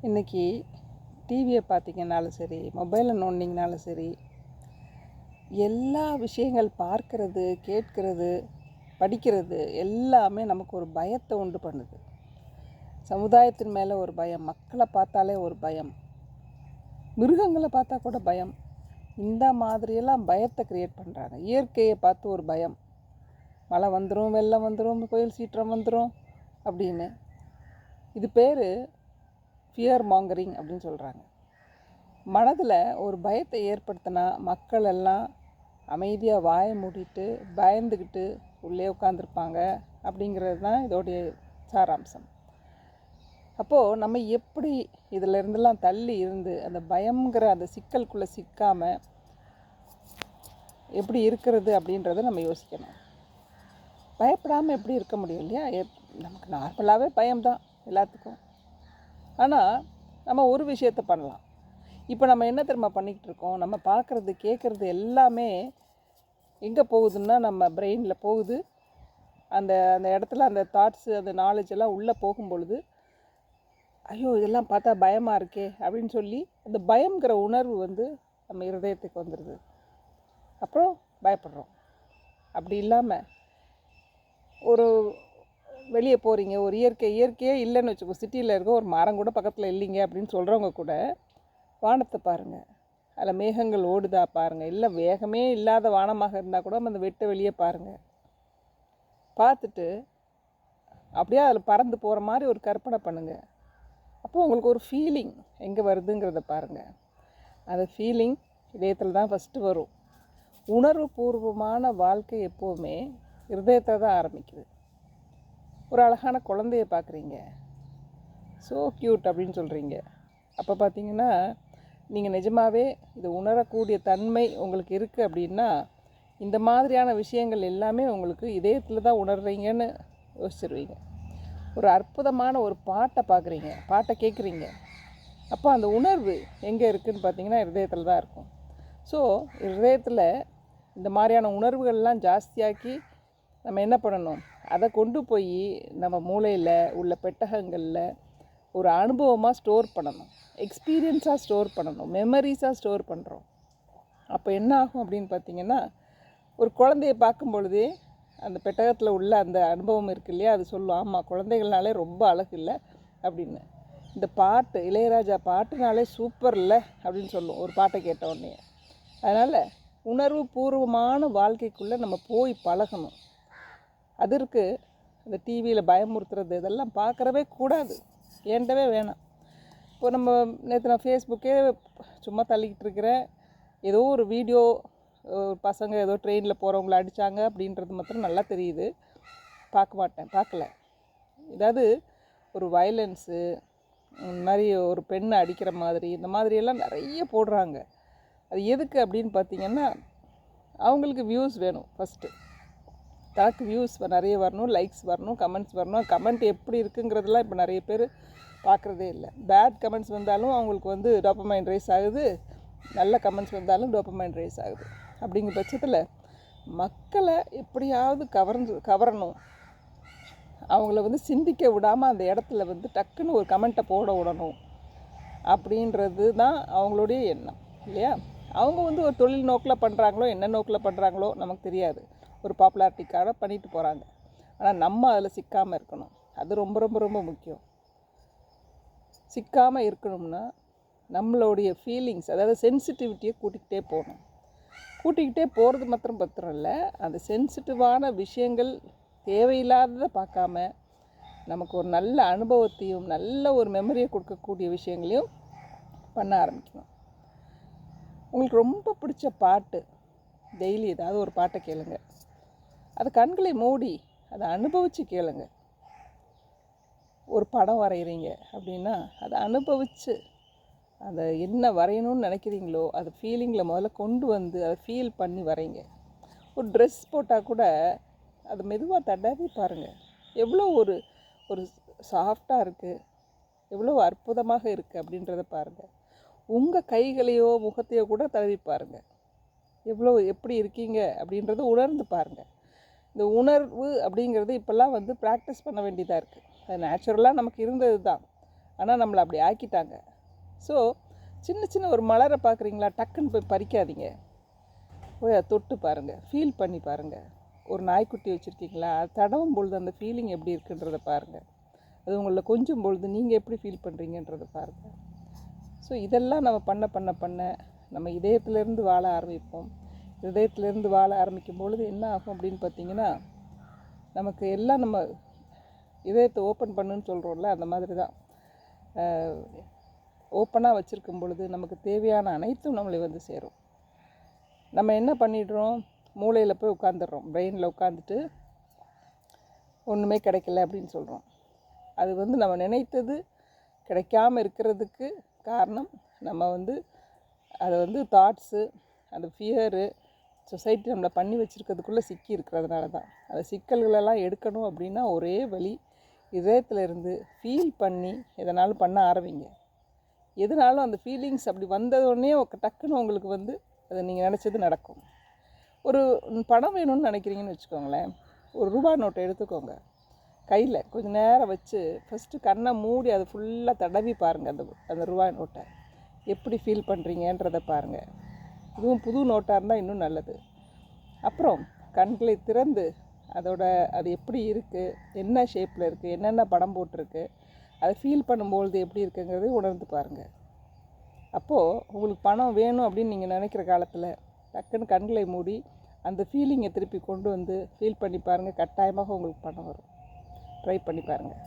இன்றைக்கி டிவியை பார்த்திங்கனாலும் சரி, மொபைலை நோண்டிங்கனாலும் சரி, எல்லா விஷயங்கள் பார்க்கறது, கேட்கிறது, படிக்கிறது எல்லாமே நமக்கு ஒரு பயத்தை உண்டு பண்ணுது. சமுதாயத்தின் மேலே ஒரு பயம், மக்களை பார்த்தாலே ஒரு பயம், மிருகங்களை பார்த்தா கூட பயம். இந்த மாதிரியெல்லாம் பயத்தை க்ரியேட் பண்ணுறாங்க. இயற்கையை பார்த்து ஒரு பயம், மழை வந்துடும், வெள்ளம் வந்துடும், புயல் சீற்றம் வந்துடும் அப்படின்னு. இது பேர் ஃபியர் மாங்கரிங் அப்படின்னு சொல்கிறாங்க. மனதில் ஒரு பயத்தை ஏற்படுத்தினா மக்கள் எல்லாம் அமைதியாக வாயை மூடிட்டு பயந்துக்கிட்டு உள்ளே உட்காந்துருப்பாங்க அப்படிங்கிறது தான் இதோடைய சாராம்சம். அப்போது நம்ம எப்படி இதிலிருந்தெல்லாம் தள்ளி இருந்து அந்த பயங்கிற அந்த சிக்கலுக்குள்ளே சிக்காமல் எப்படி இருக்கிறது அப்படின்றத நம்ம யோசிக்கணும். பயப்படாமல் எப்படி இருக்க முடியும் இல்லையா? நமக்கு நார்மலாகவே பயம்தான் எல்லாத்துக்கும். ஆனால் நம்ம ஒரு விஷயத்தை பண்ணலாம். இப்போ நம்ம என்ன தெரியுமா பண்ணிக்கிட்டு இருக்கோம்? நம்ம பார்க்குறது, கேட்குறது எல்லாமே எங்கே போகுதுன்னா நம்ம பிரெயினில் போகுது. அந்த அந்த இடத்துல அந்த தாட்ஸு, அந்த நாலேஜ் எல்லாம் உள்ளே போகும்பொழுது, ஐயோ இதெல்லாம் பார்த்தா பயமாக இருக்கே அப்படின்னு சொல்லி அந்த பயங்கிற உணர்வு நம்ம இருதயத்துக்கு வந்துடுது. அப்புறம் பயப்படுறோம். அப்படி இல்லாமல் ஒரு வெளியே போகிறீங்க, ஒரு இயற்கையே இல்லைன்னு வச்சுக்கோ, சிட்டியில் இருக்க ஒரு மரம் கூட பக்கத்தில் இல்லைங்க அப்படின்னு சொல்கிறவங்க கூட வானத்தை பாருங்கள், அதில் மேகங்கள் ஓடுதா பாருங்கள். இல்லை வேகமே இல்லாத வானமாக இருந்தால் கூட அந்த வெட்ட வெளியே பாருங்கள். பார்த்துட்டு அப்படியே அதில் பறந்து போகிற மாதிரி ஒரு கற்பனை பண்ணுங்கள். அப்போது உங்களுக்கு ஒரு ஃபீலிங் எங்கே வருதுங்கிறத பாருங்கள். அந்த ஃபீலிங் இதயத்தில் தான் ஃபஸ்ட்டு வரும். உணர்வு பூர்வமான வாழ்க்கை எப்போவுமே இருதயத்தை தான் ஆரம்பிக்குது. ஒரு அழகான குழந்தைய பார்க்குறீங்க, ஸோ க்யூட் அப்படின்னு சொல்கிறீங்க. அப்போ பார்த்தீங்கன்னா நீங்கள் நிஜமாகவே இது உணரக்கூடிய தன்மை உங்களுக்கு இருக்குது அப்படின்னா இந்த மாதிரியான விஷயங்கள் எல்லாமே உங்களுக்கு இதயத்தில் தான் உணர்றீங்கன்னு யோசிச்சிருவீங்க. ஒரு அற்புதமான ஒரு பாட்டை பார்க்குறீங்க, பாட்டை கேட்குறீங்க, அப்போ அந்த உணர்வு எங்கே இருக்குதுன்னு பார்த்தீங்கன்னா இருதயத்தில் தான் இருக்கும். ஸோ இருதயத்தில் இந்த மாதிரியான உணர்வுகள்லாம் ஜாஸ்தியாக்கி நம்ம என்ன பண்ணணும்? அதை கொண்டு போய் நம்ம மூளையில் உள்ள பெட்டகங்களில் ஒரு அனுபவமாக ஸ்டோர் பண்ணணும், எக்ஸ்பீரியன்ஸாக ஸ்டோர் பண்ணணும், மெமரிஸாக ஸ்டோர் பண்ணுறோம். அப்போ என்ன ஆகும் அப்படின்னு பார்த்திங்கன்னா, ஒரு குழந்தைய பார்க்கும் பொழுதே அந்த பெட்டகத்தில் உள்ள அந்த அனுபவம் இருக்குது இல்லையா, அது சொல்லும், ஆமாம் குழந்தைகள்னாலே ரொம்ப அழகு இல்லை அப்படின்னு. இந்த பாட்டு, இளையராஜா பாட்டுனாலே சூப்பர் இல்லை அப்படின்னு சொல்லும் ஒரு பாட்டை கேட்ட உடனே. அதனால் உணர்வு பூர்வமான வாழ்க்கைக்குள்ளே நம்ம போய் பழகணும். அதற்கு இந்த டிவியில் பயமுறுத்துறது இதெல்லாம் பார்க்குறவே கூடாது, ஏண்டவே வேணாம். இப்போ நம்ம நேற்று நான் ஃபேஸ்புக்கே சும்மா தள்ளிக்கிட்டு இருக்கிறேன், ஏதோ ஒரு வீடியோ, பசங்க ஏதோ ட்ரெயினில் போகிறவங்கள அடித்தாங்க அப்படின்றது மாத்திரம் நல்லா தெரியுது. பார்க்கல. ஏதாவது ஒரு வயலன்ஸு, இந்த மாதிரி ஒரு பெண்ணை அடிக்கிற மாதிரி இந்த மாதிரியெல்லாம் நிறைய போடுறாங்க. அது எதுக்கு அப்படின்னு பார்த்திங்கன்னா, அவங்களுக்கு வியூஸ் வேணும். ஃபஸ்ட்டு தனக்கு வியூஸ் நிறைய வரணும், லைக்ஸ் வரணும், கமெண்ட்ஸ் வரணும். கமெண்ட் எப்படி இருக்குங்கிறதுலாம் இப்போ நிறைய பேர் பார்க்குறதே இல்லை. பேட் கமெண்ட்ஸ் வந்தாலும் அவங்களுக்கு டோபமைன் ரைஸ் ஆகுது, நல்ல கமெண்ட்ஸ் வந்தாலும் டோபமைன் ரைஸ் ஆகுது. அப்படிங்கிற பட்சத்தில் மக்களை எப்படியாவது கவரணும், அவங்கள சிந்திக்க விடாமல் அந்த இடத்துல டக்குன்னு ஒரு கமெண்ட்டை போட விடணும் அப்படின்றது தான் அவங்களுடைய எண்ணம் இல்லையா? அவங்க ஒரு தொழில் நோக்கில் பண்ணுறாங்களோ என்ன நோக்கில் பண்ணுறாங்களோ நமக்கு தெரியாது, ஒரு பாப்புலாரிட்டிக்காக பண்ணிட்டு போகிறாங்க. ஆனால் நம்ம அதில் சிக்காமல் இருக்கணும், அது ரொம்ப ரொம்ப ரொம்ப முக்கியம். சிக்காமல் இருக்கணும்னா நம்மளுடைய ஃபீலிங்ஸ், அதாவது சென்சிட்டிவிட்டியை கூட்டிக்கிட்டே போகிறது மாத்திரம் பத்திரம் இல்லை, அந்த சென்சிட்டிவான விஷயங்கள் தேவையில்லாததை பார்க்காம நமக்கு ஒரு நல்ல அனுபவத்தையும் நல்ல ஒரு மெமரியை கொடுக்கக்கூடிய விஷயங்களையும் பண்ண ஆரம்பிக்கணும். உங்களுக்கு ரொம்ப பிடிச்ச பாட்டு, டெய்லி ஏதாவது ஒரு பாட்டை கேளுங்க, அதை கண்களை மூடி அதை அனுபவித்து கேளுங்க. ஒரு படம் வரைகிறீங்க அப்படின்னா அதை அனுபவித்து அதை என்ன வரையணும்னு நினைக்கிறீங்களோ அதை ஃபீலிங்கில் முதல்ல கொண்டு அதை ஃபீல் பண்ணி வரைங்க. ஒரு ட்ரெஸ் போட்டால் கூட அதை மெதுவாக தடவி பாருங்கள், எவ்வளோ ஒரு ஒரு சாஃப்டாக இருக்குது, எவ்வளோ அற்புதமாக இருக்குது அப்படின்றத பாருங்கள். உங்கள் கைகளையோ முகத்தையோ கூட தடவி பாருங்கள், எப்படி இருக்கீங்க அப்படின்றத உணர்ந்து பாருங்கள். இந்த உணர்வு அப்படிங்கிறது இப்போல்லாம் ப்ராக்டிஸ் பண்ண வேண்டியதாக இருக்குது. அது நேச்சுரலாக நமக்கு இருந்தது தான். ஆனால் நம்மளை அப்படி ஆக்கிட்டாங்க. ஸோ சின்ன சின்ன ஒரு மலரை பார்க்குறீங்களா, டக்குன்னு போய் பறிக்காதீங்க. போய் அதை தொட்டு பாருங்கள், ஃபீல் பண்ணி பாருங்கள். ஒரு நாய்க்குட்டி வச்சுருக்கீங்களா, அது தடவும் பொழுது அந்த ஃபீலிங் எப்படி இருக்குன்றதை பாருங்கள். அது உங்களை கொஞ்சம் பொழுது நீங்கள் எப்படி ஃபீல் பண்ணுறீங்கன்றதை பாருங்கள். ஸோ இதெல்லாம் நம்ம பண்ண பண்ண பண்ண நம்ம இதயத்திலேருந்து வாழ ஆரம்பிப்போம். இதயத்திலேருந்து வாழ ஆரம்பிக்கும் பொழுது என்ன ஆகும் அப்படின்னு பார்த்தீங்கன்னா, நமக்கு எல்லாம் நம்ம இதயத்தை ஓப்பன் பண்ணுன்னு சொல்கிறோம்ல, அந்த மாதிரி தான். ஓப்பனாக வச்சுருக்கும் பொழுது நமக்கு தேவையான அனைத்தும் நம்மளை வந்து சேரும். நம்ம என்ன பண்ணிடுறோம், மூளையில் போய் உட்காந்துடுறோம், பிரெயினில் உட்காந்துட்டு ஒன்றுமே கிடைக்கல அப்படின்னு சொல்கிறோம். அது வந்து நம்ம நினைத்தது கிடைக்காமல் இருக்கிறதுக்கு காரணம் நம்ம வந்து அதை வந்து தாட்ஸு, அந்த ஃபியரு, சொசைட்டி நம்மளை பண்ணி வச்சுருக்கிறதுக்குள்ளே சிக்கி இருக்கிறதுனால தான். அந்த சிக்கல்களெல்லாம் எடுக்கணும் அப்படின்னா ஒரே வழி, இதயத்தில் இருந்து ஃபீல் பண்ணி எதனாலும் பண்ண ஆரம்பிங்க. எதுனாலும் அந்த ஃபீலிங்ஸ் அப்படி வந்ததோடனே டக்குன்னு உங்களுக்கு வந்து அது நீங்கள் நினச்சது நடக்கும். ஒரு பணம் வேணும்னு நினைக்கிறீங்கன்னு வச்சுக்கோங்களேன், ஒரு ரூபா நோட்டை எடுத்துக்கோங்க, கையில் கொஞ்சம் நேரம் வச்சு ஃபஸ்ட்டு கண்ணை மூடி அதை ஃபுல்லாக தடவி பாருங்கள். அந்த ரூபாய் நோட்டை எப்படி ஃபீல் பண்ணுறீங்கன்றதை பாருங்கள். இதுவும் புது நோட்டாக இருந்தால் இன்னும் நல்லது. அப்புறம் கண்களை திறந்து அது எப்படி இருக்குது, என்ன ஷேப்பில் இருக்குது, என்னென்ன படம் போட்டிருக்கு, அதை ஃபீல் பண்ணும்பொழுது எப்படி இருக்குங்கிறது உணர்ந்து பாருங்கள். அப்போது உங்களுக்கு பணம் வேணும் அப்படின்னு நீங்கள் நினைக்கிற காலத்தில் டக்குன்னு கண்களை மூடி அந்த ஃபீலிங்கை திருப்பி கொண்டு வந்து ஃபீல் பண்ணி பாருங்கள். கட்டாயமாக உங்களுக்கு பணம் வரும். ட்ரை பண்ணி பாருங்கள்.